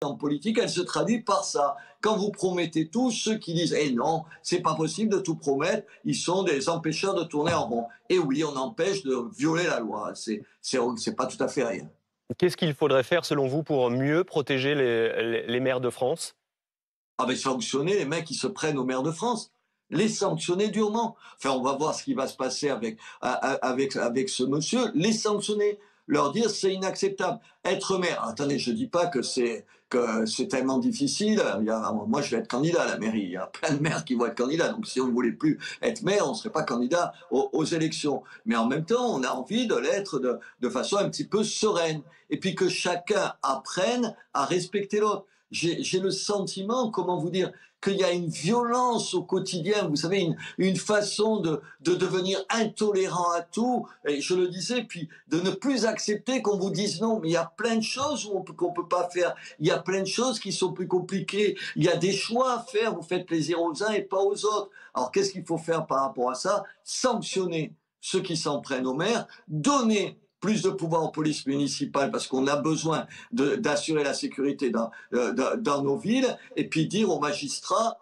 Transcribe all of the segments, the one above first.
En politique, elle se traduit par ça. Quand vous promettez tout, ceux qui disent "Eh non, c'est pas possible de tout promettre", ils sont des empêcheurs de tourner en rond. Et oui, on empêche de violer la loi. C'est pas tout à fait rien. Qu'est-ce qu'il faudrait faire selon vous pour mieux protéger les maires de France? Ah ben sanctionner les mecs qui se prennent aux maires de France. Les sanctionner durement. Enfin, on va voir ce qui va se passer avec ce monsieur. Les sanctionner. Leur dire c'est inacceptable. Être maire, attendez, je dis pas que c'est tellement difficile. Moi, je vais être candidat à la mairie. Il y a plein de maires qui vont être candidats. Donc, si on ne voulait plus être maire, on ne serait pas candidat aux élections. Mais en même temps, on a envie de l'être de façon un petit peu sereine. Et puis que chacun apprenne à respecter l'autre. J'ai le sentiment, comment vous dire, qu'il y a une violence au quotidien, vous savez, une façon de devenir intolérant à tout, et je le disais, puis de ne plus accepter qu'on vous dise non, mais il y a plein de choses qu'on peut pas faire, il y a plein de choses qui sont plus compliquées, il y a des choix à faire, vous faites plaisir aux uns et pas aux autres. Alors qu'est-ce qu'il faut faire par rapport à ça? Sanctionner ceux qui s'en prennent aux maires, donner plus de pouvoir aux polices municipales parce qu'on a besoin d'assurer la sécurité dans nos villes, et puis dire aux magistrats,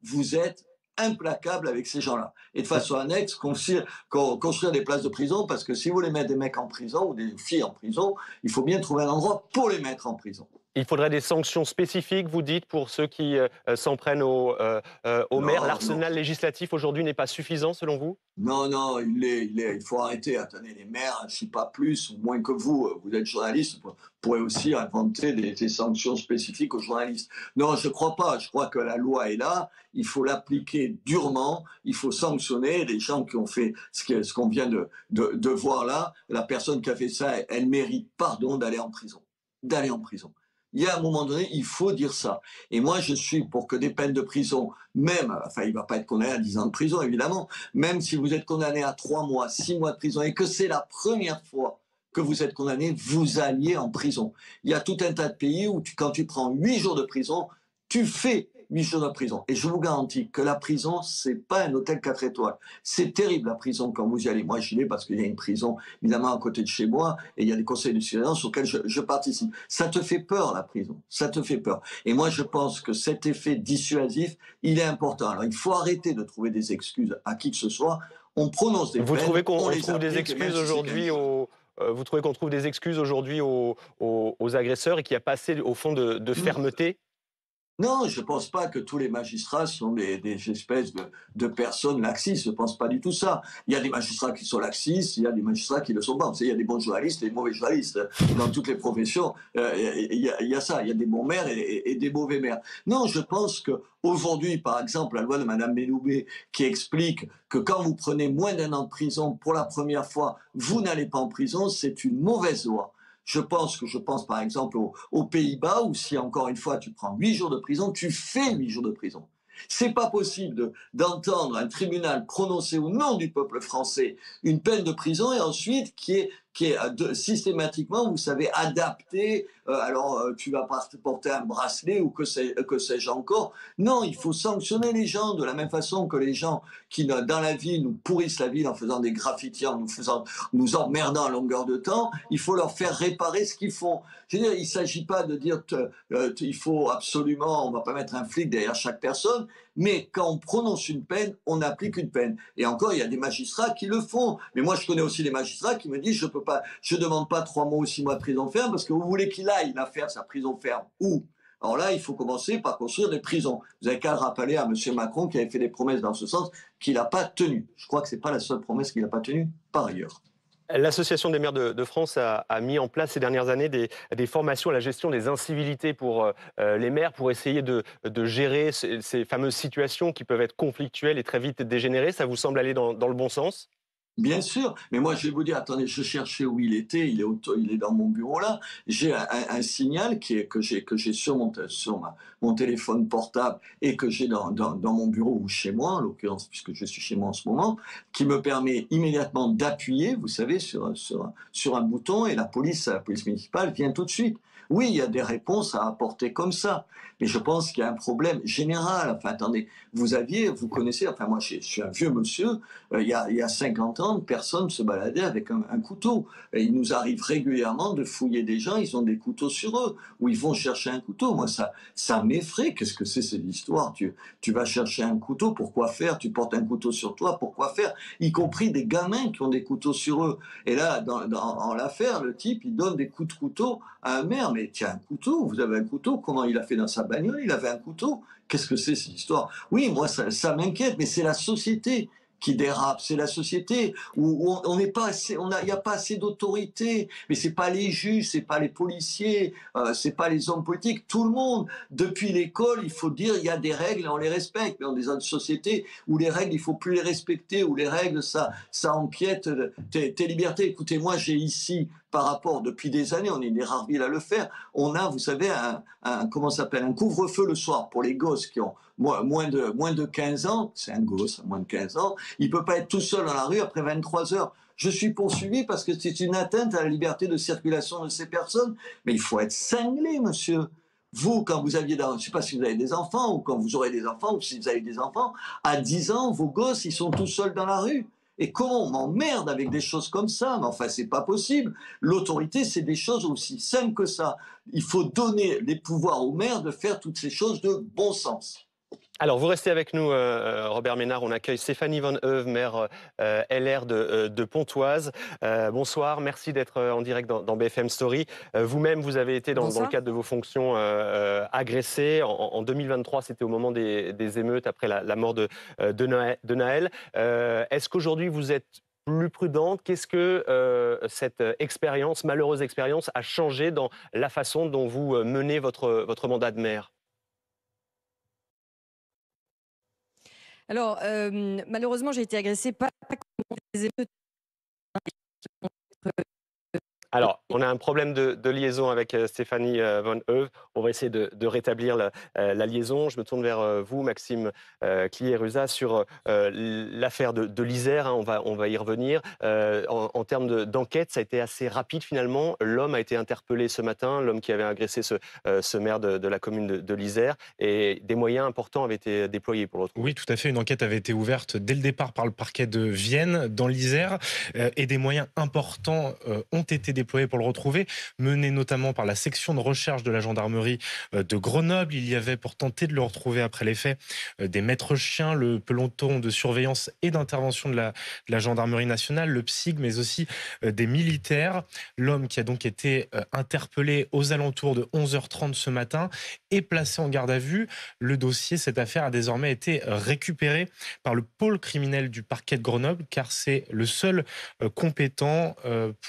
vous êtes implacables avec ces gens-là. Et de façon annexe, construire des places de prison, parce que si vous voulez mettre des mecs en prison ou des filles en prison, il faut bien trouver un endroit pour les mettre en prison. Il faudrait des sanctions spécifiques, vous dites, pour ceux qui s'en prennent aux maires. Non, non. L'arsenal législatif aujourd'hui n'est pas suffisant, selon vous? Non, non, il faut arrêter. Attendez, les maires, je ne suis pas plus ou moins que vous. Vous êtes journaliste, vous pourrez aussi inventer des sanctions spécifiques aux journalistes. Non, je ne crois pas. Je crois que la loi est là. Il faut l'appliquer durement. Il faut sanctionner les gens qui ont fait ce qu'on vient de voir là. La personne qui a fait ça, elle mérite, pardon, d'aller en prison. D'aller en prison. Il y a un moment donné, il faut dire ça. Et moi, je suis pour que des peines de prison, même, enfin, il ne va pas être condamné à 10 ans de prison, évidemment, même si vous êtes condamné à 3 mois, 6 mois de prison, et que c'est la première fois que vous êtes condamné, vous alliez en prison. Il y a tout un tas de pays où, quand tu prends 8 jours de prison, tu fais 8 jours de prison. Et je vous garantis que la prison, c'est pas un hôtel 4 étoiles. C'est terrible, la prison, quand vous y allez. Moi, j'y vais parce qu'il y a une prison, évidemment, à côté de chez moi, et il y a des conseils de surveillance auxquels je participe. Ça te fait peur, la prison. Ça te fait peur. Et moi, je pense que cet effet dissuasif, il est important. Alors, il faut arrêter de trouver des excuses à qui que ce soit. On prononce des Vous peines, trouvez qu'on on on les trouve des applique, et même excuses si c'est aujourd'hui canichon. vous trouvez qu'on trouve des excuses aujourd'hui aux agresseurs et qu'il n'y a pas assez, au fond, de fermeté? Non, je ne pense pas que tous les magistrats sont des espèces de personnes laxistes. Je ne pense pas du tout ça. Il y a des magistrats qui sont laxistes, il y a des magistrats qui ne le sont pas. Vous savez, il y a des bons journalistes et des mauvais journalistes. Dans toutes les professions, il y a ça. Il y a des bons maires et des mauvais maires. Non, je pense qu'aujourd'hui, par exemple, la loi de Mme Belloubet qui explique que quand vous prenez moins d'un an de prison pour la première fois, vous n'allez pas en prison, c'est une mauvaise loi. Je pense par exemple aux Pays-Bas où si encore une fois tu prends 8 jours de prison, tu fais 8 jours de prison. C'est pas possible d'entendre un tribunal prononcer au nom du peuple français une peine de prison et ensuite qui est systématiquement, vous savez, adapté. Tu vas porter un bracelet ou que sais-je encore. Non, il faut sanctionner les gens de la même façon que les gens qui, dans la ville, nous pourrissent la ville en faisant des graffitis, nous emmerdant à longueur de temps. Il faut leur faire réparer ce qu'ils font. Je veux dire, il ne s'agit pas de dire il faut absolument, on ne va pas mettre un flic derrière chaque personne, mais quand on prononce une peine, on applique une peine. Et encore, il y a des magistrats qui le font. Mais moi, je connais aussi des magistrats qui me disent je demande pas 3 mois ou 6 mois de prison ferme parce que vous voulez qu'il aille la faire sa prison ferme. Où? Alors là, il faut commencer par construire des prisons. Vous n'avez qu'à le rappeler à M. Macron qui avait fait des promesses dans ce sens qu'il n'a pas tenues. Je crois que ce n'est pas la seule promesse qu'il n'a pas tenue par ailleurs. L'Association des maires de France a mis en place ces dernières années des formations à la gestion des incivilités pour les maires, pour essayer de gérer ces fameuses situations qui peuvent être conflictuelles et très vite dégénérer. Ça vous semble aller dans le bon sens? Bien sûr, mais moi je vais vous dire, attendez, je cherchais où il était, il est dans mon bureau là. J'ai un signal que j'ai sur mon téléphone portable et que j'ai dans mon bureau ou chez moi, en l'occurrence, puisque je suis chez moi en ce moment, qui me permet immédiatement d'appuyer, vous savez, sur un bouton et la police municipale vient tout de suite. Oui, il y a des réponses à apporter comme ça. Mais je pense qu'il y a un problème général. Enfin, attendez, vous connaissez, enfin moi je suis un vieux monsieur, il y a 50 ans, personne se baladait avec un couteau. Et il nous arrive régulièrement de fouiller des gens, ils ont des couteaux sur eux, ou ils vont chercher un couteau. Moi, ça m'effraie. Qu'est-ce que c'est cette histoire? Tu vas chercher un couteau, pourquoi faire? Tu portes un couteau sur toi, pourquoi faire? Y compris des gamins qui ont des couteaux sur eux. Et là, en l'affaire, le type, il donne des coups de couteau à un maire. Mais tiens, un couteau, vous avez un couteau, comment il a fait dans sa bagnole? Il avait un couteau. Qu'est-ce que c'est cette histoire? Oui, moi, ça m'inquiète, mais c'est la société qui dérape, c'est la société où on n'est pas assez, il n'y a pas assez d'autorité, mais c'est pas les juges, c'est pas les policiers, c'est pas les hommes politiques, tout le monde. Depuis l'école, il faut dire, il y a des règles et on les respecte, mais on est dans une société où les règles, il faut plus les respecter, où les règles, ça empiète tes libertés. Écoutez, moi, j'ai ici, par rapport, depuis des années, on est des rares villes à le faire, on a, vous savez, comment ça s'appelle, un couvre-feu le soir pour les gosses qui ont moins de 15 ans, c'est un gosse, moins de 15 ans, il ne peut pas être tout seul dans la rue après 23 heures. Je suis poursuivi parce que c'est une atteinte à la liberté de circulation de ces personnes. Mais il faut être cinglé, monsieur. Vous, quand vous aviez, je ne sais pas si vous avez des enfants ou quand vous aurez des enfants ou si vous avez des enfants, à 10 ans, vos gosses, ils sont tout seuls dans la rue. Et comment on m'emmerde avec des choses comme ça? Mais enfin, c'est pas possible. L'autorité, c'est des choses aussi simples que ça. Il faut donner les pouvoirs aux maires de faire toutes ces choses de bon sens. Alors, vous restez avec nous, Robert Ménard. On accueille Stéphanie Van Heuve, maire LR de Pontoise. Bonsoir, merci d'être en direct dans BFM Story. Vous-même, vous avez été dans le Bonsoir. cadre de vos fonctions agressé. En 2023, c'était au moment des émeutes après la mort de Naël. Est-ce qu'aujourd'hui, vous êtes plus prudente? Qu'est-ce que cette expérience, malheureuse expérience, a changé dans la façon dont vous menez votre mandat de maire? Alors, malheureusement, j'ai été agressée pas comme des émeutes. Alors, on a un problème de liaison avec Stéphanie Van Heuve. On va essayer de rétablir la liaison. Je me tourne vers vous, Maxime Clié-Ruza, sur l'affaire de l'Isère, hein. On va y revenir. En termes d'enquête, ça a été assez rapide finalement. L'homme a été interpellé ce matin, l'homme qui avait agressé ce maire de la commune de l'Isère. Et des moyens importants avaient été déployés pour le retrouver. Oui, tout à fait. Une enquête avait été ouverte dès le départ par le parquet de Vienne, dans l'Isère, et des moyens importants ont été déployés pour le retrouver, menés notamment par la section de recherche de la gendarmerie de Grenoble. Il y avait, pour tenter de le retrouver après les faits, des maîtres chiens, le peloton de surveillance et d'intervention de la gendarmerie nationale, le PSIG, mais aussi des militaires. L'homme qui a donc été interpellé aux alentours de 11h30 ce matin est placé en garde à vue. Le dossier, cette affaire, a désormais été récupéré par le pôle criminel du parquet de Grenoble, car c'est le seul compétent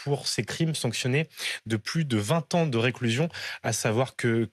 pour ces crimes sanctionnés de plus de 20 ans de réclusion, à savoir que